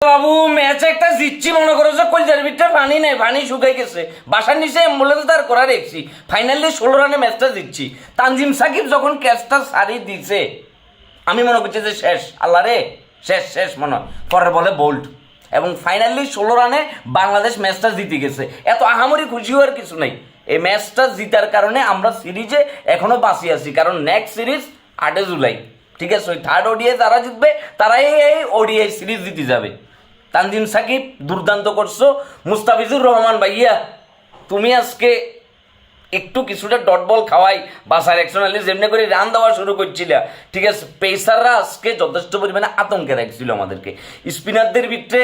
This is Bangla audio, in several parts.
বাবু ম্যাচ একটা জিতছি মনে করো যে কলজার ভিতরে পানি নেই, পানি শুকাই গেছে, বাসার নিচে অ্যাম্বুলেন্স দাঁড় করা রেখছি, ফাইনালি 16 রানে ম্যাচটা জিতছি। তানজিম সাকিব যখন ক্যাচটা সারি দিছে আমি মনে করছি যে শেষ, আল্লাহ রে শেষ শেষ মনে হয়, পরের বলে বোল্ড এবং ফাইনালি 16 রানে বাংলাদেশ ম্যাচটা জিতে গেছে। এত আহামরি খুশি হওয়ার কিছু নেই, এই ম্যাচটা জিতার কারণে আমরা সিরিজে এখনো বাঁচিয়ে আছি, কারণ নেক্সট সিরিজ 8 জুলাই, ঠিক আছে? ওই থার্ড ওডিআই যারা জিতবে তারাই এই ওডিআই সিরিজ জিতে যাবে। তানজিম সাকিব দুর্দান্ত করছো, মুস্তাফিজুর রহমান ভাইয়া তুমি আজকে একটু কিছুটা ডট বল খাওয়াই বাসার অ্যাকশনালি যেমনি করে রান দেওয়া শুরু করছিল, ঠিক আছে? পেসাররা আজকে যথেষ্ট পরিমাণে আতঙ্কে রাখছিল আমাদেরকে। স্পিনারদের ভিতরে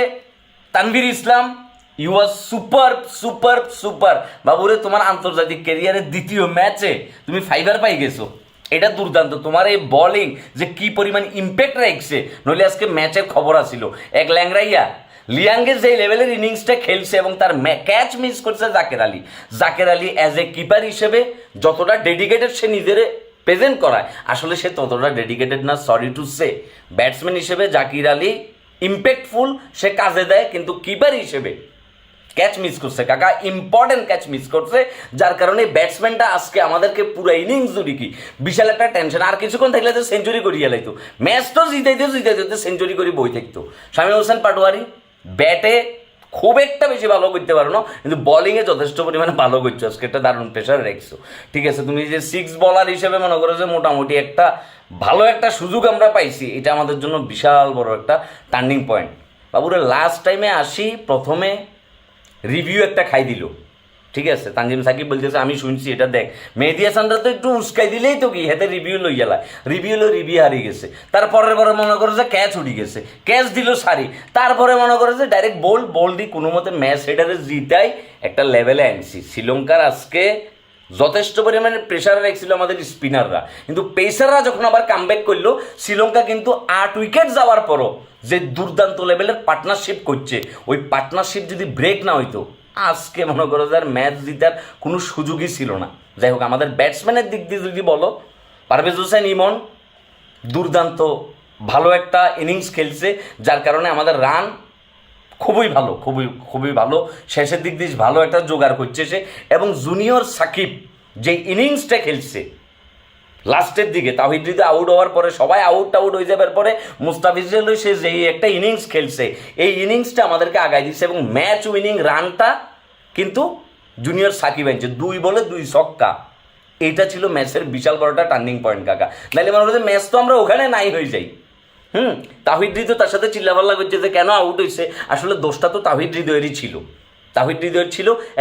Tanvir Islam, you are super super super বাবুরে, তোমার আন্তর্জাতিক ক্যারিয়ারের দ্বিতীয় ম্যাচে তুমি ফাইবার পাই গেছো, এটা দুর্দান্ত। তোমার এই বলিং যে কি পরিমাণ ইম্প্যাক্ট রাখছে, নইলে আজকে ম্যাচের খবর আসিল। এক ল্যাংরাইয়া লিয়াঙ্গের যে লেভেলের ইনিংসটা খেলছে এবং তার ক্যাচ মিস করছে Jaker Ali as a keeper হিসেবে যতটা ডেডিকেটেড সে নিজের প্রেজেন্ট করায়, আসলে সে ততটা ডেডিকেটেড না, সরি টু সে। ব্যাটসম্যান হিসেবে জাকির আলী ইম্প্যাক্টফুল, সে কাজে দেয়, কিন্তু কিপার হিসেবে ক্যাচ মিস করছে কাকা, ইম্পর্টেন্ট ক্যাচ মিস করছে, যার কারণে ব্যাটসম্যানটা আজকে আমাদেরকে পুরো ইনিংস জুড়ি কি বিশাল একটা টেনশন। আর কিছুক্ষণ থাকলে তো সেঞ্চুরি করিয়ে লাইতো, ম্যাচ তো জিতাইতে সেঞ্চুরি করে বই থাকতো। শামীম হোসেন পাটোয়ারি ব্যাটে খুব একটা বেশি ভালো করতে পারো না, কিন্তু বলিংয়ে যথেষ্ট পরিমাণে ভালো করছো, আজকে একটা দারুণ প্রেশার রেখছো, ঠিক আছে? তুমি যে 6 বলার হিসেবে মনে করো যে মোটামুটি একটা ভালো একটা সুযোগ আমরা পাইছি, এটা আমাদের জন্য বিশাল বড় একটা টার্নিং পয়েন্ট। বাবুরে লাস্ট টাইমে আসি, প্রথমে রিভিউ একটা খাই দিল, ঠিক আছে? তানজিম সাকিব বলতেছে আমি শুনছি, এটা দেখ মেহেদী হাসানরা তো একটু উস্কাই দিলেই তো কি হাতে রিভিউ লই গেলায়, রিভিউ হারিয়ে গেছে। তারপরে মনে করে যে ক্যাচ উঠে গেছে, ক্যাচ দিল সারি, তারপরে মনে করে যে ডাইরেক্ট বল দিয়ে কোনো মতে ম্যাচ হেডারে জিতাই একটা লেভেলে আনছি। শ্রীলঙ্কার আজকে যথেষ্ট পরিমাণে প্রেশার রাখছিল আমাদের স্পিনাররা, কিন্তু পেসাররা যখন আবার কামব্যাক করলো, শ্রীলঙ্কা কিন্তু 8 উইকেট যাওয়ার পরও যে দুর্দান্ত লেভেলের পার্টনারশিপ করছে, ওই পার্টনারশিপ যদি ব্রেক না হইতো আজকে মনে করো যে আর ম্যাচ জিতার কোনো সুযোগই ছিল না। যাই হোক, আমাদের ব্যাটসম্যানের দিক দিয়ে যদি বলো, পারভেজ হোসেন ইমন দুর্দান্ত ভালো একটা ইনিংস খেলছে, যার কারণে আমাদের রান খুবই ভালো, খুবই ভালো, শেষের দিক দিয়ে ভালো একটা জোগাড় করছে সে। এবং জুনিয়র সাকিব যে ইনিংসটা খেলছে লাস্টের দিকে, তাহিদ হৃদয় আউট হওয়ার পরে সবাই আউট হয়ে যাবার পরে মুস্তাফিজুর সে যে একটা ইনিংস খেলছে, এই ইনিংসটা আমাদেরকে আগায় দিচ্ছে এবং ম্যাচ উইনিং রানটা কিন্তু জুনিয়র সাকিব আনছে, 2 বলে 2 ছক্কা। এইটা ছিল ম্যাচের বিশাল বড়টা টার্নিং পয়েন্ট কাকা, নাহলে মনে করছে ম্যাচ তো আমরা ওখানে নাই হয়ে যাই। তাহিদ হৃদয় তার সাথে চিল্লাপাল্লা করছে যে কেন আউট হয়েছে, আসলে দোষটা তো তাহিদ হৃদয়েরই ছিল,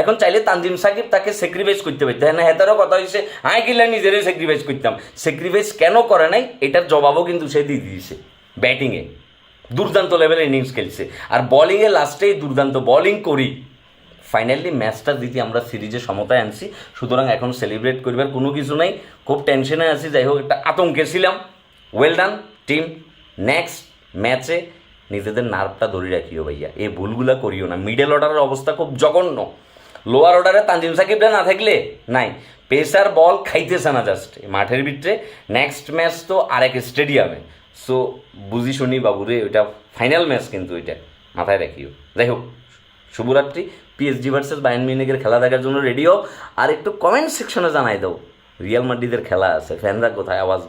এখন চাইলে তানজিম সাকিব তাকে স্যাক্রিফাইস করতে পারতো। হ্যাঁ, হেতারও কথা হয়েছে হাই কিল্লা নিজেরাই স্যাক্রিফাইস করতাম, স্যাক্রিফাইস কেন করে নাই এটার জবাবও কিন্তু সে দিয়ে দিয়েছে। ব্যাটিংয়ে দুর্দান্ত লেভেলের ইনিংস খেলছে, আর বলিংয়ে লাস্টেই দুর্দান্ত বলিং করি ফাইনালি ম্যাচটা দিতে আমরা সিরিজে সমতায় আনছি। সুতরাং এখন সেলিব্রেট করবার কোনো কিছু নাই, খুব টেনশনে আছি, যাই হোক একটা আতঙ্কে ছিলাম। ওয়েল ডান টিম, নেক্সট ম্যাচে নিজেদের নার্ভটা ধরে রাখিও ভাইয়া, এই ভুলগুলা করিও না। মিডল অর্ডারের অবস্থা খুব জঘন্য, লোয়ার অর্ডারে তানজিম সাকিবরা না থাকলে নাই, পেসার বল খাইতেছে না জাস্ট মাঠের ভিতরে। নেক্সট ম্যাচ তো আরেক স্টেডিয়ামে, সো বুঝি শুনি বাবুরে, ওইটা ফাইনাল ম্যাচ, কিন্তু ওইটা মাথায় রাখিও। যাই হোক, শুভরাত্রি। PSG ভার্সেস বায়ার্ন মিউনিখের খেলা দেখার জন্য রেডিও, আর একটু কমেন্ট সেকশনে জানাই দাও রিয়াল মাদ্রিদের খেলা আছে, ফ্যানরা কোথায়, আওয়াজ দাও।